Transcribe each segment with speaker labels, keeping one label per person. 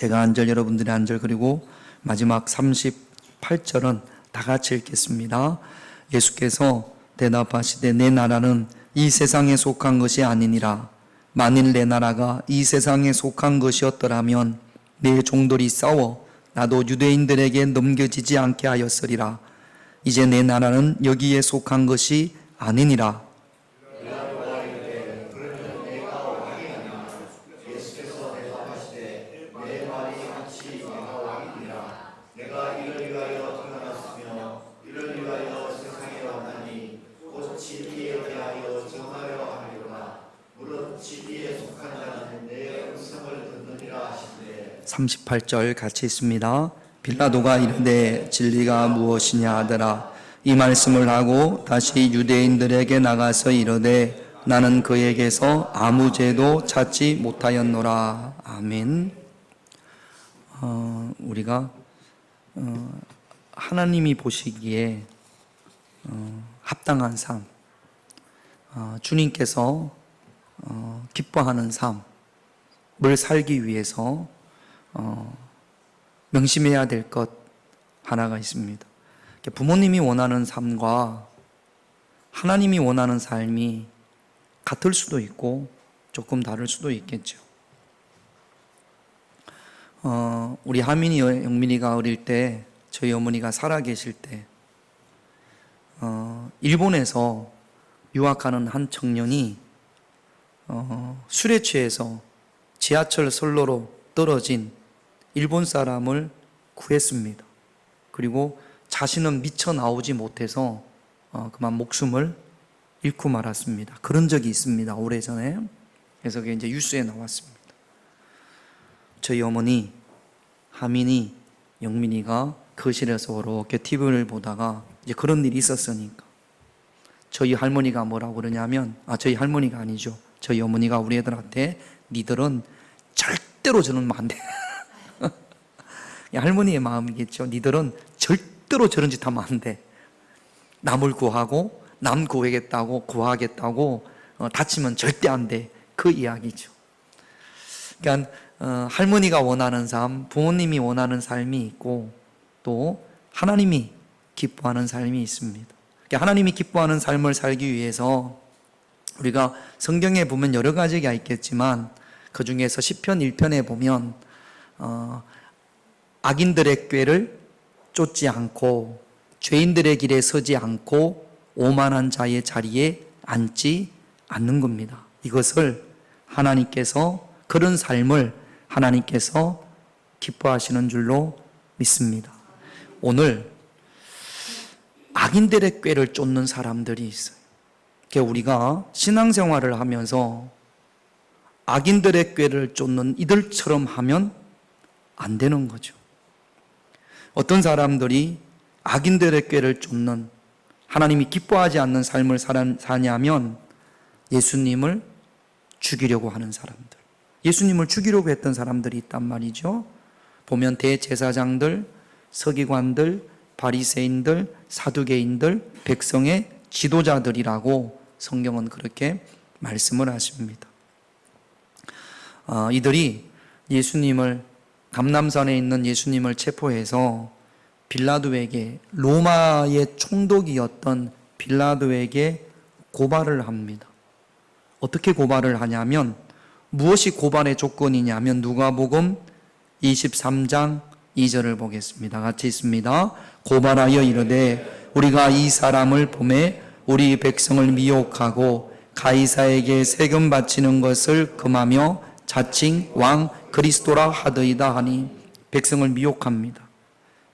Speaker 1: 제가 한 절, 여러분들이 한 절, 그리고 마지막 38절은 다 같이 읽겠습니다. 예수께서 대답하시되 내 나라는 이 세상에 속한 것이 아니니라. 만일 내 나라가 이 세상에 속한 것이었더라면 내 종들이 싸워 나도 유대인들에게 넘겨지지 않게 하였으리라. 이제 내 나라는 여기에 속한 것이 아니니라.
Speaker 2: 진리에 속한 자는 내 음성을 듣느니라 하시되
Speaker 1: 38절 같이 있습니다. 빌라도가 이르되 진리가 무엇이냐 하더라. 이 말씀을 하고 다시 유대인들에게 나가서 이르되 나는 그에게서 아무 죄도 찾지 못하였노라. 아멘. 우리가 하나님이 보시기에 합당한 삶, 주님께서 기뻐하는 삶을 살기 위해서 명심해야 될 것 하나가 있습니다. 부모님이 원하는 삶과 하나님이 원하는 삶이 같을 수도 있고 조금 다를 수도 있겠죠. 우리 하민이, 영민이가 어릴 때 저희 어머니가 살아계실 때 일본에서 유학하는 한 청년이 술에 취해서 지하철 선로로 떨어진 일본 사람을 구했습니다. 그리고 자신은 미쳐 나오지 못해서 그만 목숨을 잃고 말았습니다. 그런 적이 있습니다. 오래전에. 그래서 그게 이제 뉴스에 나왔습니다. 저희 어머니 하민이, 영민이가 거실에서 그렇게 TV를 보다가 이제 그런 일이 있었으니까 저희 할머니가 뭐라고 그러냐면, 저희 할머니가 아니죠. 저희 어머니가 우리 애들한테 니들은 절대로 저러면 안 돼. 할머니의 마음이겠죠. 니들은 절대로 저런 짓 하면 안 돼. 남을 구하고 남 구하겠다고 다치면 절대 안 돼. 그 이야기죠. 그러니까 할머니가 원하는 삶, 부모님이 원하는 삶이 있고 또 하나님이 기뻐하는 삶이 있습니다. 그러니까 하나님이 기뻐하는 삶을 살기 위해서 우리가 성경에 보면 여러 가지가 있겠지만 그 중에서 시편 1편에 보면 악인들의 꾀를 쫓지 않고 죄인들의 길에 서지 않고 오만한 자의 자리에 앉지 않는 겁니다. 이것을 하나님께서, 그런 삶을 하나님께서 기뻐하시는 줄로 믿습니다. 오늘 악인들의 꾀를 쫓는 사람들이 있어요. 우리가 신앙생활을 하면서 악인들의 꾀를 쫓는 이들처럼 하면 안 되는 거죠. 어떤 사람들이 악인들의 꾀를 쫓는, 하나님이 기뻐하지 않는 삶을 사냐면 예수님을 죽이려고 하는 사람들, 예수님을 죽이려고 했던 사람들이 있단 말이죠. 보면 대제사장들, 서기관들, 바리새인들, 사두개인들, 백성의 지도자들이라고 성경은 그렇게 말씀을 하십니다. 이들이 예수님을, 감람산에 있는 예수님을 체포해서 빌라도에게, 로마의 총독이었던 빌라도에게 고발을 합니다. 어떻게 고발을 하냐면, 무엇이 고발의 조건이냐면 누가복음 23장 2절을 보겠습니다. 같이 있습니다. 고발하여 이르되 우리가 이 사람을 보매 우리 백성을 미혹하고 가이사에게 세금 바치는 것을 금하며 자칭 왕 그리스도라 하더이다 하니, 백성을 미혹합니다.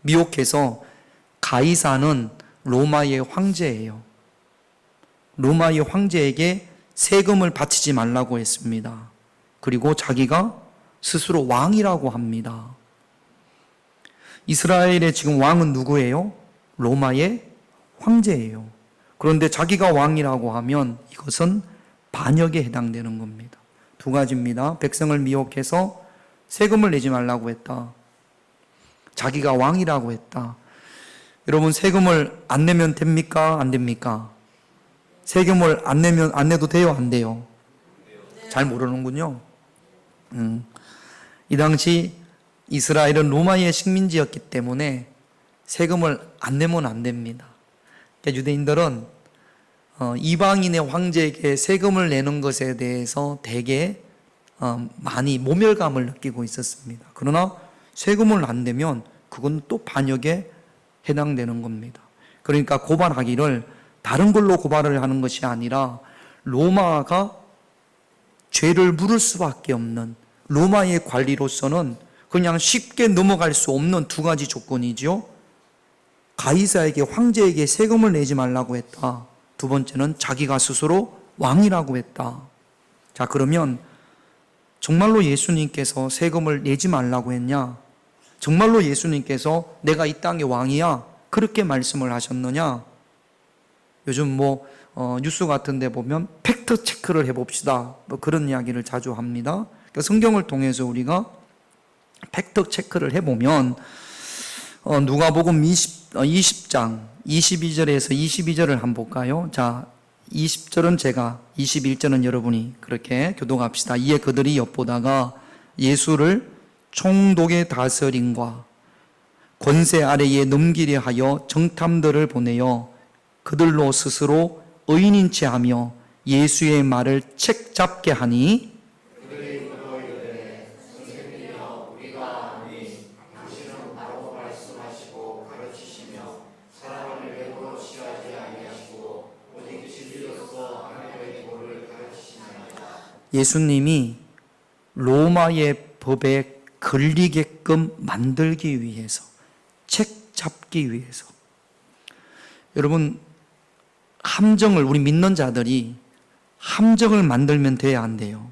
Speaker 1: 미혹해서, 가이사는 로마의 황제예요. 로마의 황제에게 세금을 바치지 말라고 했습니다. 그리고 자기가 스스로 왕이라고 합니다. 이스라엘의 지금 왕은 누구예요? 로마의 황제예요. 그런데 자기가 왕이라고 하면 이것은 반역에 해당되는 겁니다. 두 가지입니다. 백성을 미혹해서 세금을 내지 말라고 했다. 자기가 왕이라고 했다. 여러분, 세금을 안 내면 됩니까? 안 됩니까? 세금을 안 내도 돼요? 안 돼요? 잘 모르는군요. 이 당시 이스라엘은 로마의 식민지였기 때문에 세금을 안 내면 안 됩니다. 그러니까 유대인들은 이방인의 황제에게 세금을 내는 것에 대해서 되게 많이 모멸감을 느끼고 있었습니다. 그러나 세금을 안 내면 그건 또 반역에 해당되는 겁니다. 그러니까 고발하기를 다른 걸로 고발을 하는 것이 아니라 로마가 죄를 물을 수밖에 없는, 로마의 관리로서는 그냥 쉽게 넘어갈 수 없는 두 가지 조건이죠. 가이사에게, 황제에게 세금을 내지 말라고 했다. 두 번째는 자기가 스스로 왕이라고 했다. 자, 그러면 정말로 예수님께서 세금을 내지 말라고 했냐? 정말로 예수님께서 내가 이 땅의 왕이야, 그렇게 말씀을 하셨느냐? 요즘 뉴스 같은 데 보면 팩트 체크를 해봅시다, 그런 이야기를 자주 합니다. 그러니까 성경을 통해서 우리가 팩트 체크를 해보면 누가복음 20장 22절에서 22절을 한번 볼까요? 자, 20절은 제가, 21절은 여러분이 그렇게 교독합시다. 이에 그들이 엿보다가 예수를 총독의 다스림과 권세 아래에 넘기려 하여 정탐들을 보내어 그들로 스스로 의인인 체 하며 예수의 말을 책잡게 하니, 예수님이 로마의 법에 걸리게끔 만들기 위해서, 책 잡기 위해서. 여러분, 함정을, 우리 믿는 자들이 함정을 만들면 돼야 안 돼요.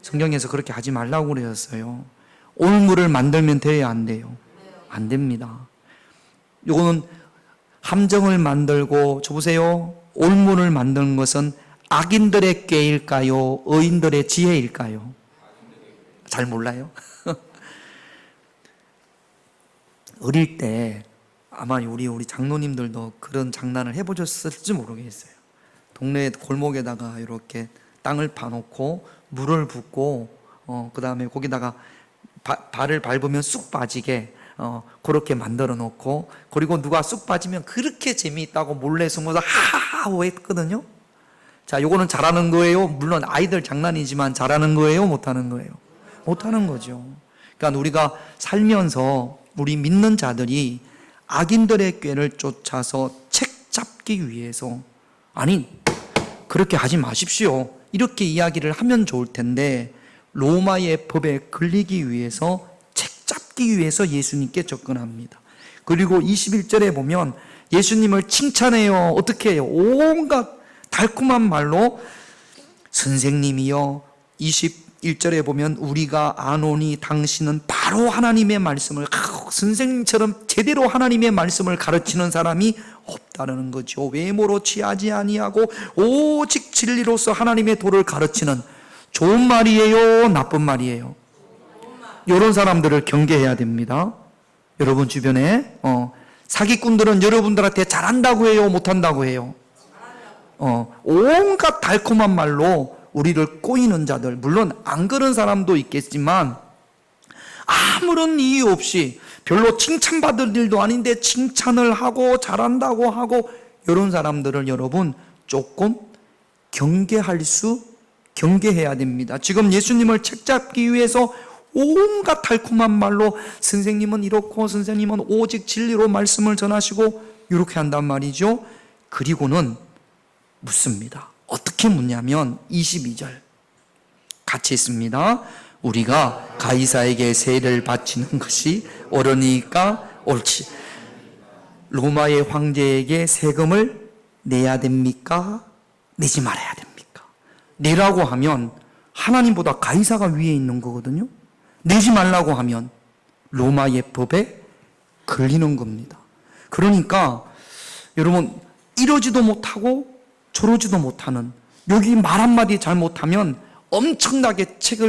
Speaker 1: 성경에서 그렇게 하지 말라고 그랬어요. 올무를 만들면 돼야 안 돼요. 안 됩니다. 요거는 함정을 만들고, 저 보세요, 올무를 만드는 것은 악인들의 꾀일까요? 의인들의 지혜일까요? 잘 몰라요? 어릴 때 아마 우리 장로님들도 그런 장난을 해보셨을지 모르겠어요. 동네 골목에다가 이렇게 땅을 파놓고 물을 붓고 그 다음에 거기다가 발을 밟으면 쑥 빠지게 그렇게 만들어 놓고, 그리고 누가 쑥 빠지면 그렇게 재미있다고 몰래 숨어서 하하하고 했거든요. 자, 요거는 잘하는 거예요? 물론 아이들 장난이지만 잘하는 거예요? 못하는 거예요? 못하는 거죠. 그러니까 우리가 살면서 우리 믿는 자들이 악인들의 꾀를 쫓아서 책 잡기 위해서, 아니, 그렇게 하지 마십시오, 이렇게 이야기를 하면 좋을 텐데, 로마의 법에 걸리기 위해서, 책 잡기 위해서 예수님께 접근합니다. 그리고 21절에 보면 예수님을 칭찬해요. 어떻게 해요? 온갖 달콤한 말로, 선생님이여, 21절에 보면 우리가 아노니 당신은 바로 하나님의 말씀을, 선생님처럼 제대로 하나님의 말씀을 가르치는 사람이 없다는 거죠. 외모로 취하지 아니하고 오직 진리로서 하나님의 도를 가르치는, 좋은 말이에요, 나쁜 말이에요? 이런 사람들을 경계해야 됩니다. 여러분 주변에 사기꾼들은 여러분들한테 잘한다고 해요, 못한다고 해요? 온갖 달콤한 말로 우리를 꼬이는 자들, 물론 안 그런 사람도 있겠지만 아무런 이유 없이, 별로 칭찬받을 일도 아닌데 칭찬을 하고 잘한다고 하고, 이런 사람들을 여러분 조금 경계해야 됩니다. 지금 예수님을 책잡기 위해서 온갖 달콤한 말로, 선생님은 이렇고 선생님은 오직 진리로 말씀을 전하시고, 이렇게 한단 말이죠. 그리고는 묻습니다. 어떻게 묻냐면 22절 같이 있습니다. 우리가 가이사에게 세를 바치는 것이 옳으니까 옳지, 로마의 황제에게 세금을 내야 됩니까? 내지 말아야 됩니까? 내라고 하면 하나님보다 가이사가 위에 있는 거거든요. 내지 말라고 하면 로마의 법에 걸리는 겁니다. 그러니까 여러분, 이러지도 못하고 저러지도 못하는, 여기 말 한마디 잘못하면 엄청나게 책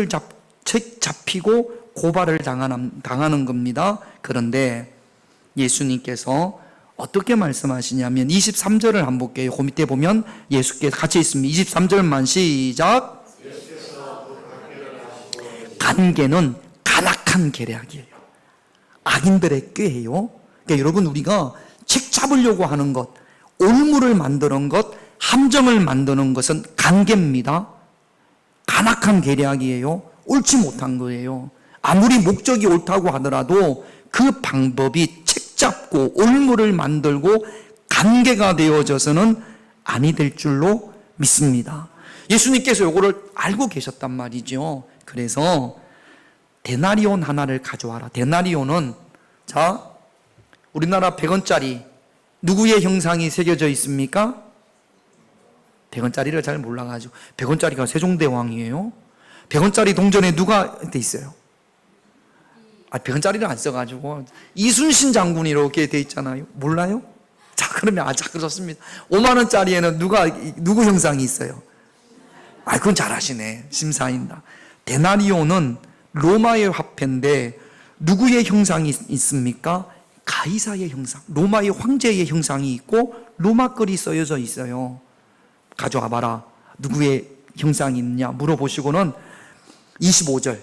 Speaker 1: 잡히고 고발을 당하는 겁니다. 그런데 예수님께서 어떻게 말씀하시냐면 23절을 한번 볼게요. 그 밑에 보면 예수께서 같이 있습니다. 23절만 시작. 관계는 간악한 계략이에요. 악인들의 꾀예요. 그러니까 여러분, 우리가 책 잡으려고 하는 것, 올무를 만드는 것, 함정을 만드는 것은 관계입니다. 간악한 계략이에요. 옳지 못한 거예요. 아무리 목적이 옳다고 하더라도 그 방법이 책 잡고 올무를 만들고 관계가 되어져서는 아니 될 줄로 믿습니다. 예수님께서 이거를 알고 계셨단 말이죠. 그래서 데나리온 하나를 가져와라. 데나리온은, 자, 우리나라 100원짜리 누구의 형상이 새겨져 있습니까? 100원짜리를 잘 몰라가지고. 100원짜리가 세종대왕이에요. 100원짜리 동전에 누가 돼 있어요? 100원짜리를 안 써가지고 이순신 장군이 이렇게 돼 있잖아요. 몰라요? 자, 그러면 자, 그렇습니다. 5만원짜리에는 누구 형상이 있어요? 그건 잘하시네. 심사인다. 데나리온은 로마의 화폐인데 누구의 형상이 있습니까? 가이사의 형상, 로마의 황제의 형상이 있고 로마 글이 써여져 있어요. 가져와 봐라. 누구의 형상이 있느냐 물어보시고는 25절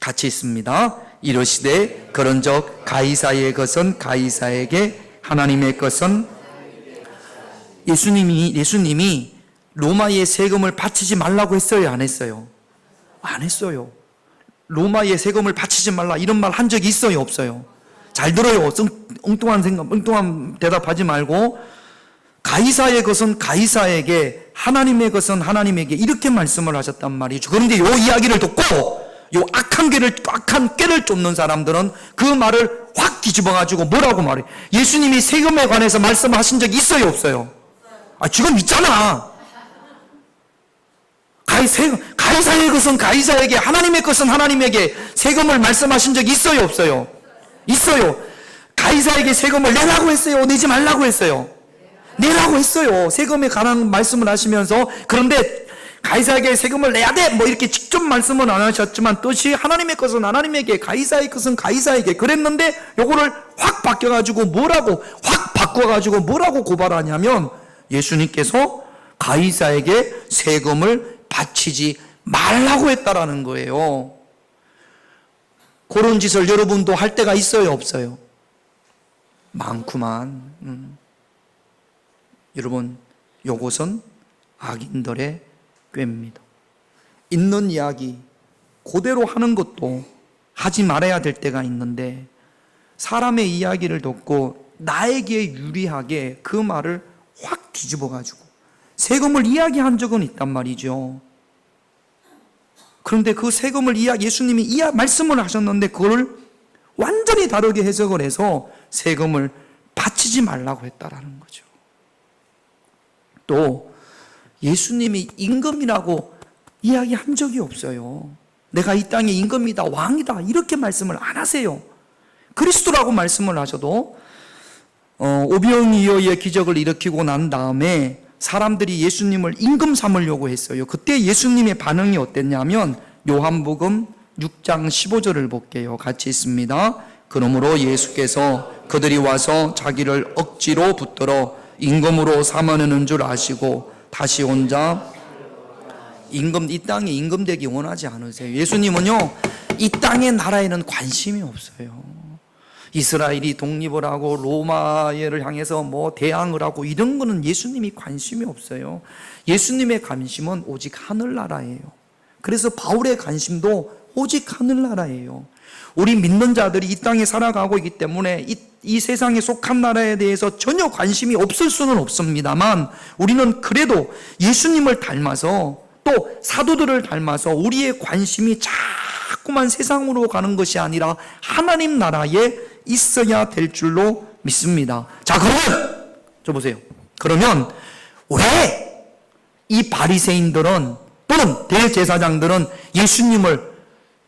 Speaker 1: 같이 있습니다. 이르시되 그런즉 가이사의 것은 가이사에게, 하나님의 것은. 예수님이 로마의 세금을 바치지 말라고 했어요, 안 했어요? 안 했어요. 로마의 세금을 바치지 말라 이런 말 한 적이 있어요, 없어요? 잘 들어요. 엉뚱한 대답하지 말고, 가이사의 것은 가이사에게, 하나님의 것은 하나님에게, 이렇게 말씀을 하셨단 말이죠. 그런데 요 이야기를 듣고 요 악한 꾀를 쫓는 사람들은 그 말을 확 뒤집어가지고 뭐라고 말해요? 예수님이 세금에 관해서 말씀하신 적이 있어요, 없어요? 지금 있잖아. 가이사의 것은 가이사에게, 하나님의 것은 하나님에게 세금을 말씀하신 적이 있어요, 없어요? 있어요. 가이사에게 세금을 내라고 했어요, 내지 말라고 했어요? 내라고 했어요. 세금에 관한 말씀을 하시면서. 그런데 가이사에게 세금을 내야 돼 뭐 이렇게 직접 말씀은 안 하셨지만 뜻이 하나님의 것은 하나님에게, 가이사의 것은 가이사에게 그랬는데, 요거를 확 바뀌어가지고 확 바꿔가지고 뭐라고 고발하냐면, 예수님께서 가이사에게 세금을 바치지 말라고 했다라는 거예요. 그런 짓을 여러분도 할 때가 있어요, 없어요? 많구만. 여러분, 요것은 악인들의 꾀입니다. 있는 이야기 그대로 하는 것도 하지 말아야 될 때가 있는데, 사람의 이야기를 듣고 나에게 유리하게 그 말을 확 뒤집어가지고 세금을 이야기한 적은 있단 말이죠. 그런데 그 세금을 예수님이 말씀을 하셨는데 그걸 완전히 다르게 해석을 해서 세금을 바치지 말라고 했다라는 거죠. 또 예수님이 임금이라고 이야기한 적이 없어요. 내가 이 땅의 임금이다, 왕이다 이렇게 말씀을 안 하세요. 그리스도라고 말씀을 하셔도 오병이어의 기적을 일으키고 난 다음에 사람들이 예수님을 임금 삼으려고 했어요. 그때 예수님의 반응이 어땠냐면, 요한복음 6장 15절을 볼게요. 같이 있습니다. 그러므로 예수께서 그들이 와서 자기를 억지로 붙들어 임금으로 삼으려는 줄 아시고 다시 혼자 이 땅에 임금 되기 원하지 않으세요. 예수님은요, 이 땅의 나라에는 관심이 없어요. 이스라엘이 독립을 하고 로마를 향해서 대항을 하고 이런 거는 예수님이 관심이 없어요. 예수님의 관심은 오직 하늘나라예요. 그래서 바울의 관심도 오직 하늘나라예요. 우리 믿는 자들이 이 땅에 살아가고 있기 때문에 이 세상에 속한 나라에 대해서 전혀 관심이 없을 수는 없습니다만, 우리는 그래도 예수님을 닮아서, 또 사도들을 닮아서 우리의 관심이 자꾸만 세상으로 가는 것이 아니라 하나님 나라에 있어야 될 줄로 믿습니다. 자, 그러면 저 보세요. 그러면 왜 이 바리새인들은 또는 대제사장들은 예수님을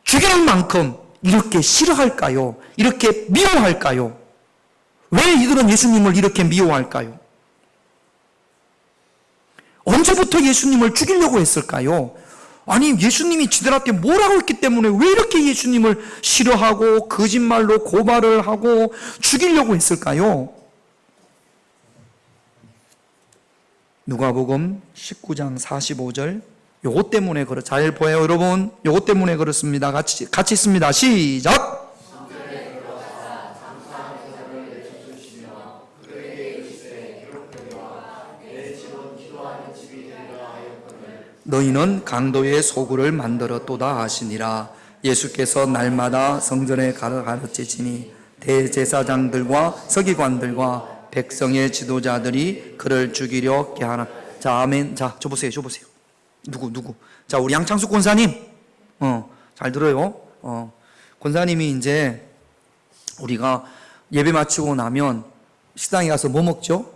Speaker 1: 죽일 만큼 이렇게 싫어할까요? 이렇게 미워할까요? 왜 이들은 예수님을 이렇게 미워할까요? 언제부터 예수님을 죽이려고 했을까요? 아니, 예수님이 지들한테 뭐라고 했기 때문에 왜 이렇게 예수님을 싫어하고 거짓말로 고발을 하고 죽이려고 했을까요? 누가복음 19장 45절. 요것 때문에 잘 보여요, 여러분. 요것 때문에 그렇습니다. 같이 있습니다. 시작. 너희는 강도의 소굴을 만들었도다 하시니라. 예수께서 날마다 성전에 가르치시니 대제사장들과 서기관들과 백성의 지도자들이 그를 죽이려 깨하나. 자, 아멘. 자, 저 보세요. 누구? 자, 우리 양창숙 권사님. 잘 들어요. 권사님이 이제 우리가 예배 마치고 나면 식당에 가서 뭐 먹죠?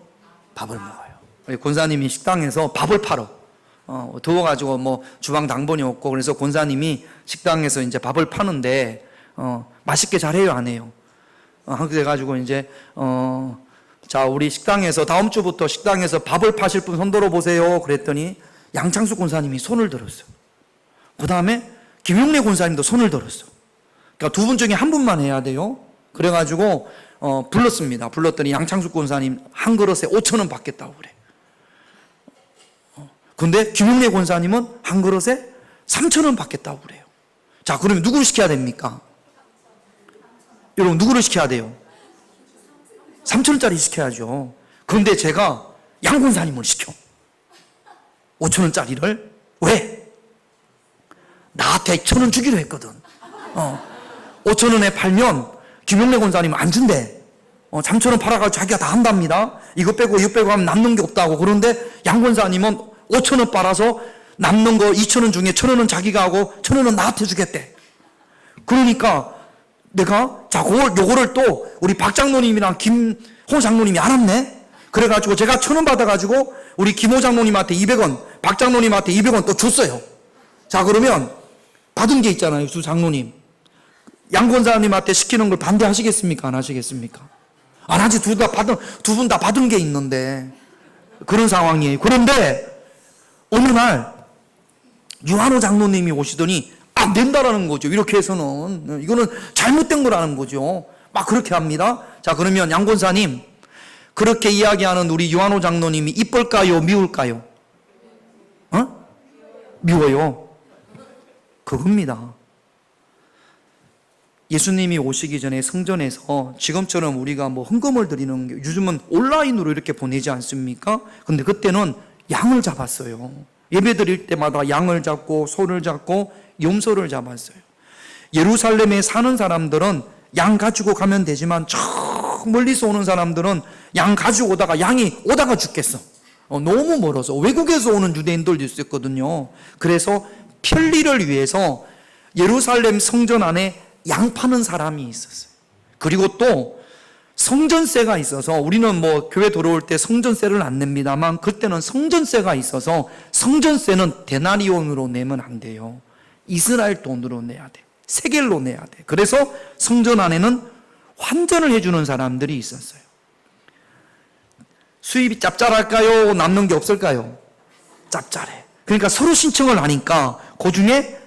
Speaker 1: 밥을 먹어요. 권사님이 식당에서 밥을 팔어. 더워가지고 뭐 주방 당번이 없고, 그래서 권사님이 식당에서 이제 밥을 파는데, 맛있게 잘해요, 안 해요? 그래가지고 이제, 자, 우리 식당에서 다음 주부터 식당에서 밥을 파실 분 손 들어보세요. 그랬더니 양창숙 권사님이 손을 들었어요. 그 다음에 김용래 권사님도 손을 들었어. 그러니까 두 분 중에 한 분만 해야 돼요. 그래가지고 불렀습니다. 불렀더니 양창숙 권사님 한 그릇에 5,000원 받겠다고 그래. 근데 김용래 권사님은 한 그릇에 3,000원 받겠다고 그래요. 자, 그러면 누구를 시켜야 됩니까? 여러분, 누구를 시켜야 돼요? 3,000원짜리 시켜야죠. 그런데 제가 양 권사님을 시켜. 5,000원짜리를. 왜? 나한테 1,000원 주기로 했거든. 5,000원에 팔면 김용래 권사님은 안 준대. 3,000원 팔아가지고 자기가 다 한답니다. 이거 빼고 하면 남는 게 없다고. 그런데 양 권사님은 5,000원 빨아서 남는 거 2,000원 중에 1,000원은 자기가 하고 1,000원은 나한테 주겠대. 그러니까 내가 자, 요거를 또 우리 박 장로님이랑 김호 장로님이 알았네. 그래가지고 제가 1,000원 받아가지고 우리 김호 장로님한테 200원, 박 장로님한테 200원 또 줬어요. 자, 그러면 받은 게 있잖아요, 두 장로님. 양 권사님한테 시키는 걸 반대하시겠습니까? 안 하시겠습니까? 안 하지. 두 분 다 받은 게 있는데. 그런 상황이에요. 그런데 어느 날 유한호 장로님이 오시더니 안 된다라는 거죠. 이렇게 해서는 이거는 잘못된 거라는 거죠. 막 그렇게 합니다. 자, 그러면 양 권사님, 그렇게 이야기하는 우리 유한호 장로님이 이쁠까요? 미울까요? 미워요. 그겁니다. 예수님이 오시기 전에 성전에서 지금처럼 우리가 뭐 헌금을 드리는 게, 요즘은 온라인으로 이렇게 보내지 않습니까? 근데 그때는 양을 잡았어요. 예배 드릴 때마다 양을 잡고 소를 잡고 염소를 잡았어요. 예루살렘에 사는 사람들은 양 가지고 가면 되지만 저 멀리서 오는 사람들은 양 가지고 오다가 양이 오다가 죽겠어. 너무 멀어서. 외국에서 오는 유대인들도 있었거든요. 그래서 편리를 위해서 예루살렘 성전 안에 양 파는 사람이 있었어요. 그리고 또 성전세가 있어서, 우리는 뭐 교회 들어올 때 성전세를 안 냅니다만 그때는 성전세가 있어서 성전세는 데나리온으로 내면 안 돼요. 이스라엘 돈으로 내야 돼. 세겔로 내야 돼. 그래서 성전 안에는 환전을 해주는 사람들이 있었어요. 수입이 짭짤할까요? 남는 게 없을까요? 짭짤해. 그러니까 서로 신청을 하니까 그 중에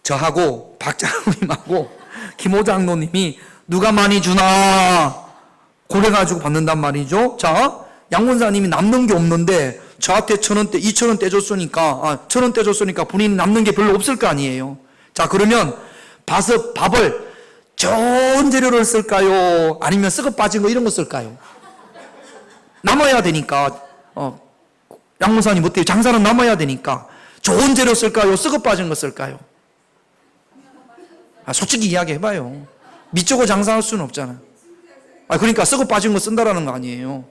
Speaker 1: 저하고 박장로님하고 김호 장로님이 누가 많이 주나 그래가지고 받는단 말이죠. 자, 양 권사님이 남는 게 없는데 저한테 1,000원, 2,000원 떼줬으니까 1,000원 떼줬으니까 본인이 남는 게 별로 없을 거 아니에요. 자, 그러면 밥을 좋은 재료를 쓸까요? 아니면 썩어 빠진 거 이런 거 쓸까요? 남아야 되니까 양 권사님 어때요? 장사는 남아야 되니까 좋은 재료 쓸까요? 썩어 빠진 거 쓸까요? 솔직히 이야기해봐요. 믿고 장사할 수는 없잖아. 그러니까 썩어 빠진 거 쓴다라는 거 아니에요.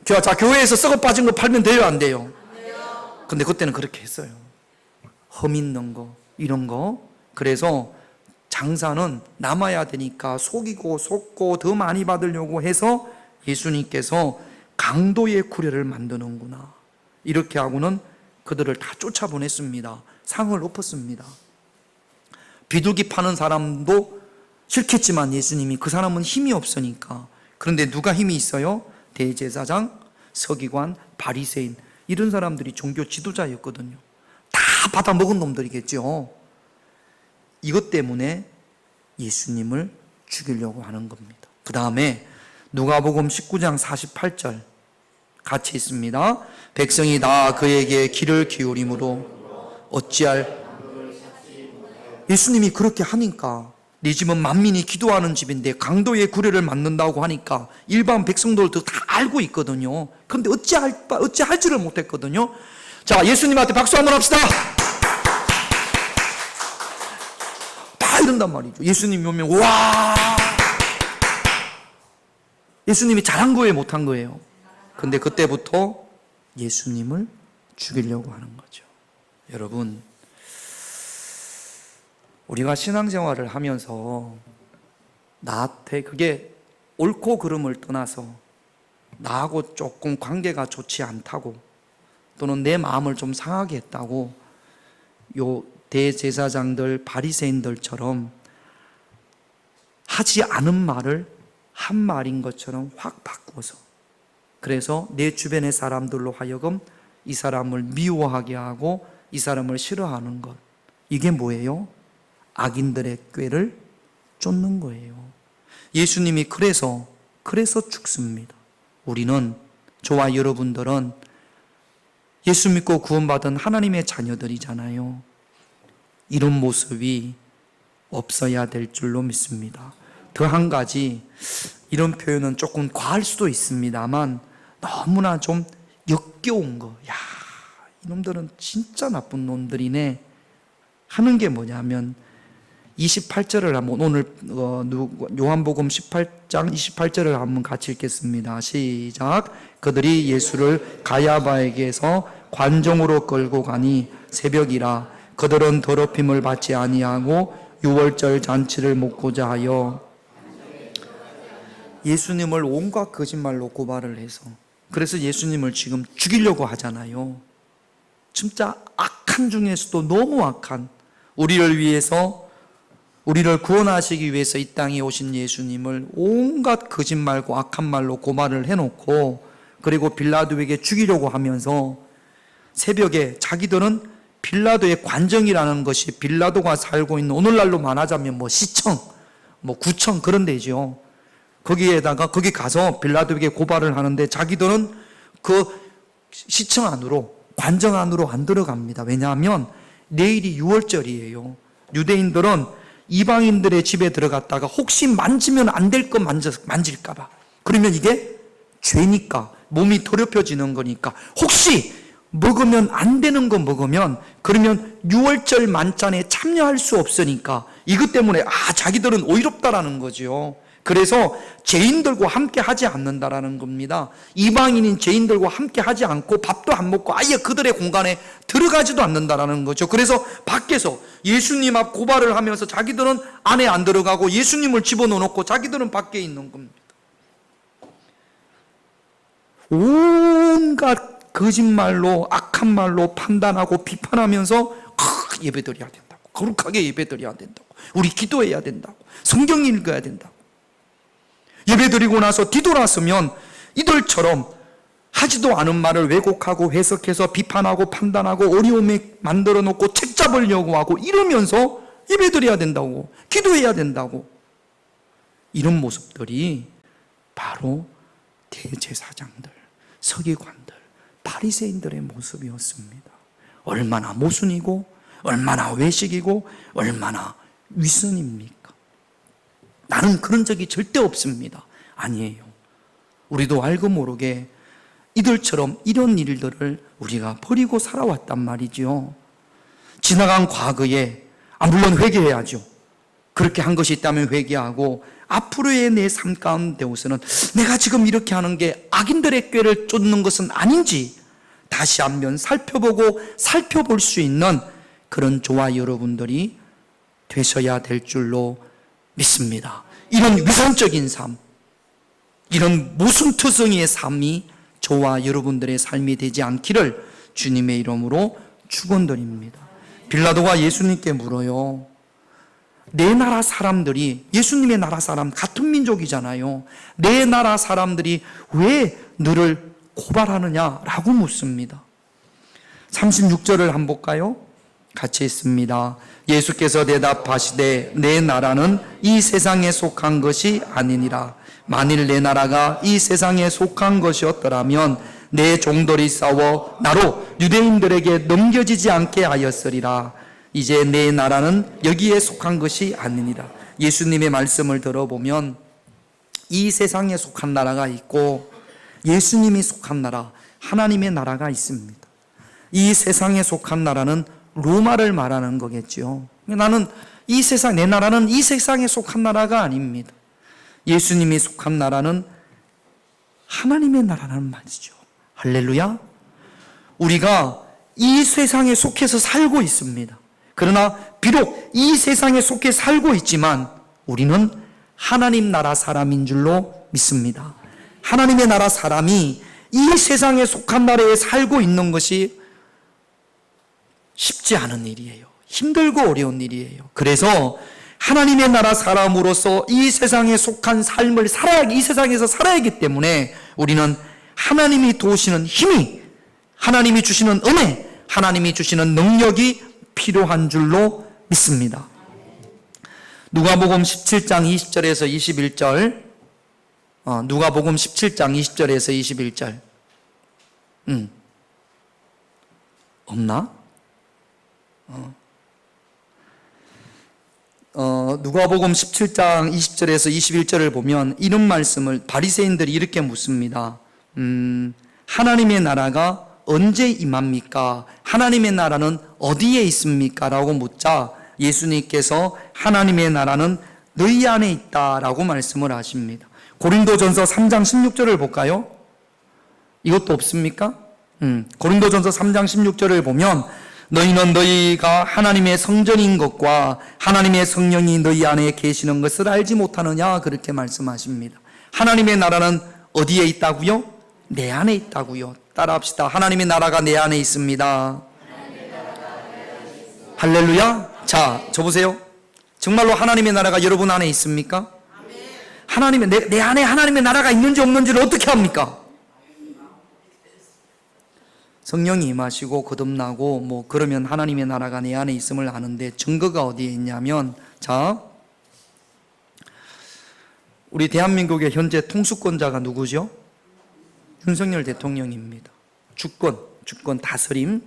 Speaker 1: 자, 교회에서 썩어 빠진 거 팔면 돼요, 안 돼요? 근데 그때는 그렇게 했어요. 흠 있는 거, 이런 거. 그래서 장사는 남아야 되니까 속고 더 많이 받으려고 해서 예수님께서 강도의 구례를 만드는구나. 이렇게 하고는 그들을 다 쫓아보냈습니다. 상을 높였습니다. 비둘기 파는 사람도 싫겠지만 예수님이, 그 사람은 힘이 없으니까. 그런데 누가 힘이 있어요? 대제사장, 서기관, 바리새인, 이런 사람들이 종교 지도자였거든요. 다 받아 먹은 놈들이겠죠. 이것 때문에 예수님을 죽이려고 하는 겁니다. 그 다음에 누가복음 19장 48절 같이 있습니다. 백성이 다 그에게 귀를 기울이므로 어찌할. 예수님이 그렇게 하니까, 네 집은 만민이 기도하는 집인데 강도의 구례를 만든다고 하니까 일반 백성들도 다 알고 있거든요. 그런데 어찌할 줄을 못했거든요. 자, 예수님한테 박수 한번 합시다. 다 이런단 말이죠. 예수님이 오면 와, 예수님이 잘한 거예요, 못한 거예요? 근데 그때부터 예수님을 죽이려고 하는 거죠. 여러분, 우리가 신앙생활을 하면서 나한테 그게 옳고 그름을 떠나서 나하고 조금 관계가 좋지 않다고, 또는 내 마음을 좀 상하게 했다고 요 대제사장들 바리새인들처럼 하지 않은 말을 한 말인 것처럼 확 바꾸어서, 그래서 내 주변의 사람들로 하여금 이 사람을 미워하게 하고 이 사람을 싫어하는 것, 이게 뭐예요? 악인들의 꾀를 쫓는 거예요. 예수님이 그래서 죽습니다. 우리는, 저와 여러분들은 예수 믿고 구원받은 하나님의 자녀들이잖아요. 이런 모습이 없어야 될 줄로 믿습니다. 더 한 가지, 이런 표현은 조금 과할 수도 있습니다만 너무나 좀 역겨운 거, 야, 이놈들은 진짜 나쁜 놈들이네 하는 게 뭐냐면, 28절을 한번, 오늘 요한복음 18장 28절을 한번 같이 읽겠습니다. 시작. 그들이 예수를 가야바에게서 관정으로 끌고 가니 새벽이라. 그들은 더럽힘을 받지 아니하고 유월절 잔치를 먹고자 하여 예수님을 온갖 거짓말로 고발을 해서, 그래서 예수님을 지금 죽이려고 하잖아요. 진짜 악한 중에서도 너무 악한, 우리를 위해서, 우리를 구원하시기 위해서 이 땅에 오신 예수님을 온갖 거짓말과 악한 말로 고발을 해놓고, 그리고 빌라도에게 죽이려고 하면서 새벽에 자기들은 빌라도의 관정이라는 것이 빌라도가 살고 있는, 오늘날로 말하자면 뭐 시청, 뭐 구청 그런 데죠. 거기에다가 거기 가서 빌라도에게 고발을 하는데 자기들은 그 시청 안으로, 관정 안으로 안 들어갑니다. 왜냐하면 내일이 유월절이에요. 유대인들은 이방인들의 집에 들어갔다가 혹시 만지면 안 될 거 만질까 봐, 그러면 이게 죄니까, 몸이 더럽혀지는 거니까, 혹시 먹으면 안 되는 거 먹으면 그러면 유월절 만찬에 참여할 수 없으니까, 이것 때문에 자기들은 오히롭다라는 거죠. 그래서 죄인들과 함께 하지 않는다라는 겁니다. 이방인인 죄인들과 함께 하지 않고 밥도 안 먹고 아예 그들의 공간에 들어가지도 않는다라는 거죠. 그래서 밖에서 예수님 앞 고발을 하면서 자기들은 안에 안 들어가고 예수님을 집어넣어놓고 자기들은 밖에 있는 겁니다. 온갖 거짓말로, 악한 말로 판단하고 비판하면서 예배드려야 된다고, 거룩하게 예배드려야 된다고, 우리 기도해야 된다고, 성경 읽어야 된다고. 예배드리고 나서 뒤돌아서면 이들처럼 하지도 않은 말을 왜곡하고 해석해서 비판하고 판단하고 어려움에 만들어 놓고 책 잡으려고 하고 이러면서 예배드려야 된다고, 기도해야 된다고. 이런 모습들이 바로 대제사장들, 서기관들, 바리새인들의 모습이었습니다. 얼마나 모순이고 얼마나 외식이고 얼마나 위선입니까? 나는 그런 적이 절대 없습니다. 아니에요. 우리도 알고 모르게 이들처럼 이런 일들을 우리가 버리고 살아왔단 말이죠. 지나간 과거에, 물론 회개해야죠. 그렇게 한 것이 있다면 회개하고, 앞으로의 내 삶 가운데서는 내가 지금 이렇게 하는 게 악인들의 꾀를 쫓는 것은 아닌지 다시 한번 살펴볼 수 있는 그런 저와 여러분들이 되셔야 될 줄로 믿습니다. 이런 위선적인 삶, 이런 모순투성이의 삶이 저와 여러분들의 삶이 되지 않기를 주님의 이름으로 축원드립니다. 빌라도가 예수님께 물어요. 내 나라 사람들이, 예수님의 나라 사람 같은 민족이잖아요. 내 나라 사람들이 왜 너를 고발하느냐라고 묻습니다. 36절을 한번 볼까요? 같이 있습니다. 예수께서 대답하시되 내 나라는 이 세상에 속한 것이 아니니라. 만일 내 나라가 이 세상에 속한 것이었더라면 내 종들이 싸워 나로 유대인들에게 넘겨지지 않게 하였으리라. 이제 내 나라는 여기에 속한 것이 아니니라. 예수님의 말씀을 들어보면 이 세상에 속한 나라가 있고 예수님이 속한 나라, 하나님의 나라가 있습니다. 이 세상에 속한 나라는 로마를 말하는 거겠죠. 나는 이 세상, 내 나라는 이 세상에 속한 나라가 아닙니다. 예수님이 속한 나라는 하나님의 나라라는 말이죠. 할렐루야. 우리가 이 세상에 속해서 살고 있습니다. 그러나 비록 이 세상에 속해 살고 있지만 우리는 하나님 나라 사람인 줄로 믿습니다. 하나님의 나라 사람이 이 세상에 속한 나라에 살고 있는 것이 쉽지 않은 일이에요. 힘들고 어려운 일이에요. 그래서 하나님의 나라 사람으로서 이 세상에 속한 삶을 이 세상에서 살아야 하기 때문에 우리는 하나님이 도우시는 힘이, 하나님이 주시는 은혜, 하나님이 주시는 능력이 필요한 줄로 믿습니다. 누가복음 17장 20절에서 21절, 누가복음 17장 20절에서 21절. 없나? 누가복음 17장 20절에서 21절을 보면 이런 말씀을 바리새인들이 이렇게 묻습니다. 하나님의 나라가 언제 임합니까? 하나님의 나라는 어디에 있습니까? 라고 묻자 예수님께서 하나님의 나라는 너희 안에 있다라고 말씀을 하십니다. 고린도전서 3장 16절을 볼까요? 이것도 없습니까? 고린도전서 3장 16절을 보면 너희는 너희가 하나님의 성전인 것과 하나님의 성령이 너희 안에 계시는 것을 알지 못하느냐, 그렇게 말씀하십니다. 하나님의 나라는 어디에 있다고요? 내 안에 있다고요. 따라합시다. 하나님의 나라가 내 안에 있습니다. 할렐루야. 자, 저 보세요. 정말로 하나님의 나라가 여러분 안에 있습니까? 내 안에 하나님의 나라가 있는지 없는지를 어떻게 합니까? 성령이 임하시고 거듭나고 그러면 하나님의 나라가 내 안에 있음을 아는데 증거가 어디에 있냐면, 자, 우리 대한민국의 현재 통수권자가 누구죠? 윤석열 대통령입니다. 주권 다스림.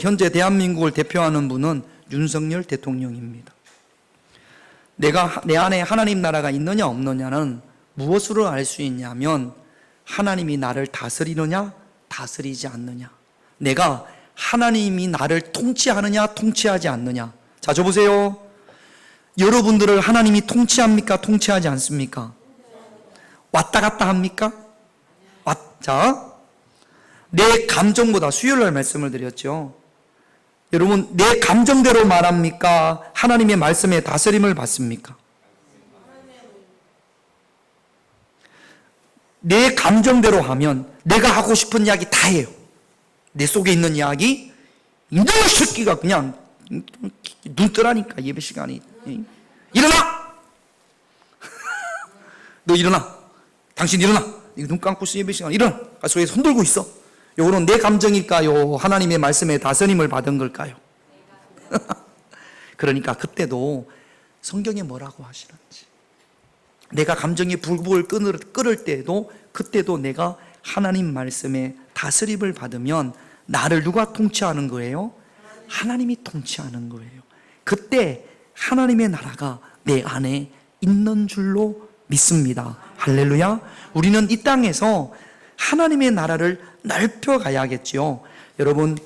Speaker 1: 현재 대한민국을 대표하는 분은 윤석열 대통령입니다. 내가 내 안에 하나님 나라가 있느냐 없느냐는 무엇으로 알 수 있냐면 하나님이 나를 다스리느냐 다스리지 않느냐, 내가 하나님이 나를 통치하느냐 통치하지 않느냐. 자, 저 보세요. 여러분들을 하나님이 통치합니까 통치하지 않습니까? 왔다 갔다 합니까? 자, 내 감정보다, 수요일날 말씀을 드렸죠. 여러분, 내 감정대로 말합니까? 하나님의 말씀에 다스림을 받습니까? 내 감정대로 하면 내가 하고 싶은 이야기 다 해요. 내 속에 있는 이야기, 이놈의 새끼가 그냥 눈 뜨라니까. 예배 시간이 일어나! 너 일어나! 당신 일어나! 눈 감고 있어. 예배 시간 일어나! 속에 손 들고 있어. 요거는 내 감정일까요? 하나님의 말씀에 다스림을 받은 걸까요? 그러니까 그때도 성경에 뭐라고 하시는지, 내가 감정이 불불 끓을 때에도 그때도 내가 하나님 말씀에 다스림을 받으면 나를 누가 통치하는 거예요? 하나님이 통치하는 거예요. 그때 하나님의 나라가 내 안에 있는 줄로 믿습니다. 할렐루야. 우리는 이 땅에서 하나님의 나라를 넓혀가야겠지요. 여러분,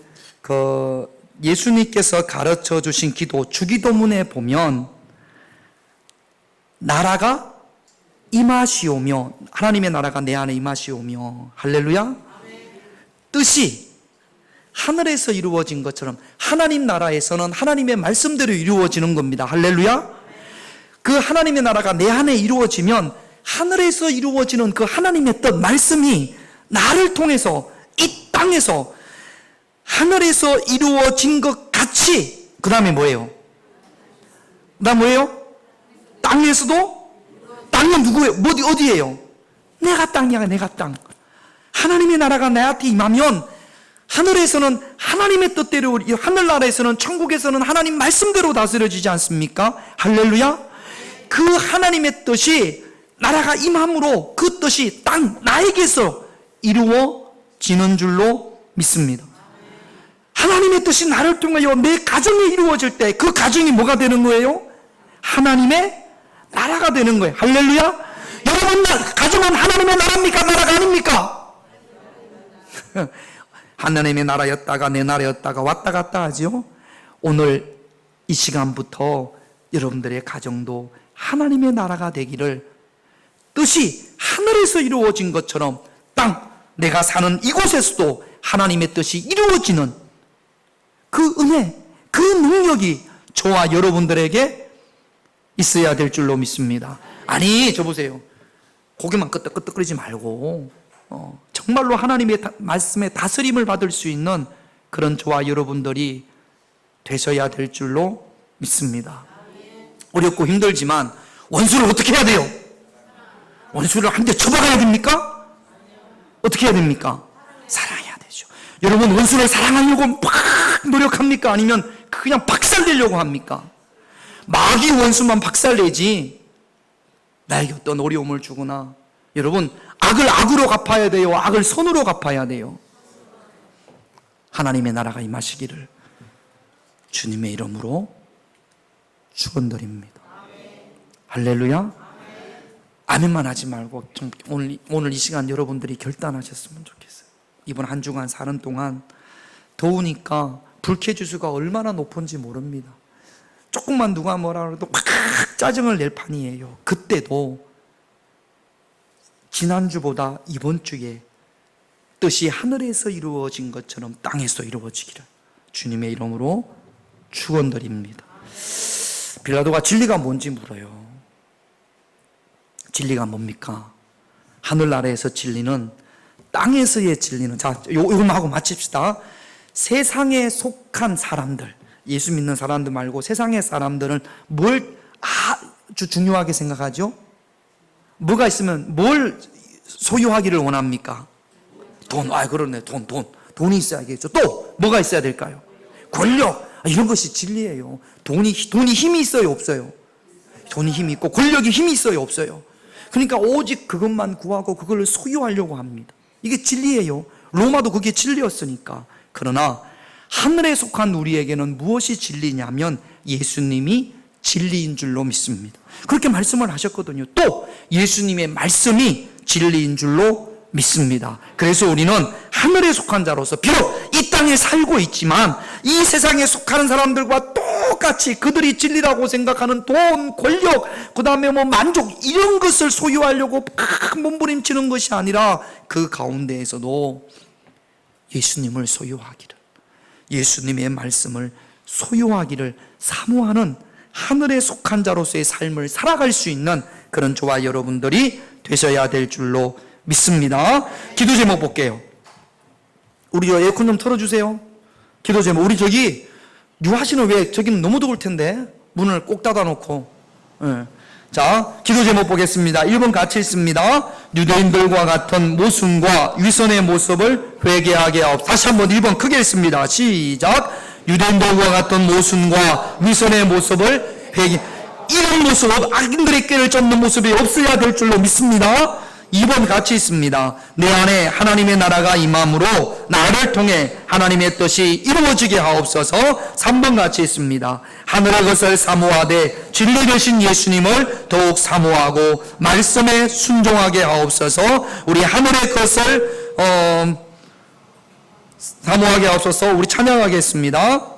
Speaker 1: 예수님께서 가르쳐 주신 기도, 주기도문에 보면 나라가 임하시오며, 하나님의 나라가 내 안에 임하시오며, 할렐루야. 뜻이 하늘에서 이루어진 것처럼 하나님 나라에서는 하나님의 말씀대로 이루어지는 겁니다. 할렐루야. 그 하나님의 나라가 내 안에 이루어지면 하늘에서 이루어지는 그 하나님의 뜻, 말씀이 나를 통해서 이 땅에서 하늘에서 이루어진 것 같이, 그 다음에 뭐예요? 그 다음 뭐예요? 땅에서도? 땅은 누구예요? 어디예요? 내가 땅이야, 내가 땅. 하나님의 나라가 나한테 임하면 하늘에서는 하나님의 뜻대로, 하늘나라에서는, 천국에서는 하나님 말씀대로 다스려지지 않습니까? 할렐루야. 그 하나님의 뜻이, 나라가 임함으로 그 뜻이 나에게서 이루어지는 줄로 믿습니다. 하나님의 뜻이 나를 통하여 내 가정에 이루어질 때 그 가정이 뭐가 되는 거예요? 하나님의 나라가 되는 거예요. 할렐루야. 여러분 가정은 하나님의 나라입니까? 나라가 아닙니까? 하나님의 나라였다가 내 나라였다가 왔다 갔다 하죠. 오늘 이 시간부터 여러분들의 가정도 하나님의 나라가 되기를, 뜻이 하늘에서 이루어진 것처럼 땅, 내가 사는 이곳에서도 하나님의 뜻이 이루어지는 그 은혜, 그 능력이 저와 여러분들에게 있어야 될 줄로 믿습니다. 아니, 저 보세요. 고개만 끄덕끄덕거리지 말고 정말로 하나님의 말씀에 다스림을 받을 수 있는 그런 저와 여러분들이 되셔야 될 줄로 믿습니다. 어렵고 힘들지만 원수를 어떻게 해야 돼요? 원수를 한 대 쳐박아야 됩니까? 어떻게 해야 됩니까? 사랑해야 되죠. 여러분, 원수를 사랑하려고 막 노력합니까? 아니면 그냥 박살내려고 합니까? 마귀 원수만 박살내지 나에게 어떤 어려움을 주거나, 여러분, 악을 악으로 갚아야 돼요? 악을 선으로 갚아야 돼요? 하나님의 나라가 임하시기를 주님의 이름으로 축원드립니다. 할렐루야. 아멘만 하지 말고 좀 오늘 이 시간 여러분들이 결단하셨으면 좋겠어요. 이번 한 주간 사는 동안 더우니까 불쾌지수가 얼마나 높은지 모릅니다. 조금만 누가 뭐라 그래도 막 짜증을 낼 판이에요. 그때도 지난주보다 이번 주에 뜻이 하늘에서 이루어진 것처럼 땅에서 이루어지기를 주님의 이름으로 축원드립니다. 빌라도가 진리가 뭔지 물어요. 진리가 뭡니까? 하늘나라에서 진리는, 땅에서의 진리는, 자, 요것만 하고 마칩시다. 세상에 속한 사람들, 예수 믿는 사람들 말고 세상의 사람들은 뭘 아주 중요하게 생각하죠? 뭐가 있으면 뭘 소유하기를 원합니까? 돈. 그러네. 돈이 있어야겠죠. 또 뭐가 있어야 될까요? 권력. 이런 것이 진리예요. 돈이 힘이 있어요, 없어요? 돈이 힘이 있고 권력이 힘이 있어요, 없어요? 그러니까 오직 그것만 구하고 그걸 소유하려고 합니다. 이게 진리예요. 로마도 그게 진리였으니까. 그러나 하늘에 속한 우리에게는 무엇이 진리냐면 예수님이 진리인 줄로 믿습니다. 그렇게 말씀을 하셨거든요. 또 예수님의 말씀이 진리인 줄로 믿습니다. 그래서 우리는 하늘에 속한 자로서 비록 이 땅에 살고 있지만 이 세상에 속하는 사람들과 똑같이 그들이 진리라고 생각하는 돈, 권력, 그 다음에 만족, 이런 것을 소유하려고 막 몸부림치는 것이 아니라 그 가운데에서도 예수님을 소유하기를, 예수님의 말씀을 소유하기를 사모하는 하늘에 속한 자로서의 삶을 살아갈 수 있는 그런 저와 여러분들이 되셔야 될 줄로 믿습니다. 기도 제목 볼게요. 우리 에어컨 좀 틀어주세요. 기도 제목. 우리 저기 유아씨는 왜 저기는 너무 더울 텐데 문을 꼭 닫아놓고. 자, 기도 제목 보겠습니다. 1번 같이 읽습니다. 유대인들과 같은 모순과 위선의 모습을 회개하게 하옵소서. 다시 한번 1번 크게 읽습니다. 시작. 유대인들과 같은 모순과 위선의 모습을 회개. 이런 모습, 악인들의 꾀를 쫓는 모습이 없어야 될 줄로 믿습니다. 2번 같이 있습니다. 내 안에 하나님의 나라가 임함으로 나를 통해 하나님의 뜻이 이루어지게 하옵소서. 3번 같이 있습니다. 하늘의 것을 사모하되 진리 되신 예수님을 더욱 사모하고 말씀에 순종하게 하옵소서. 우리 하늘의 것을 사모하게 하옵소서. 우리 찬양하겠습니다.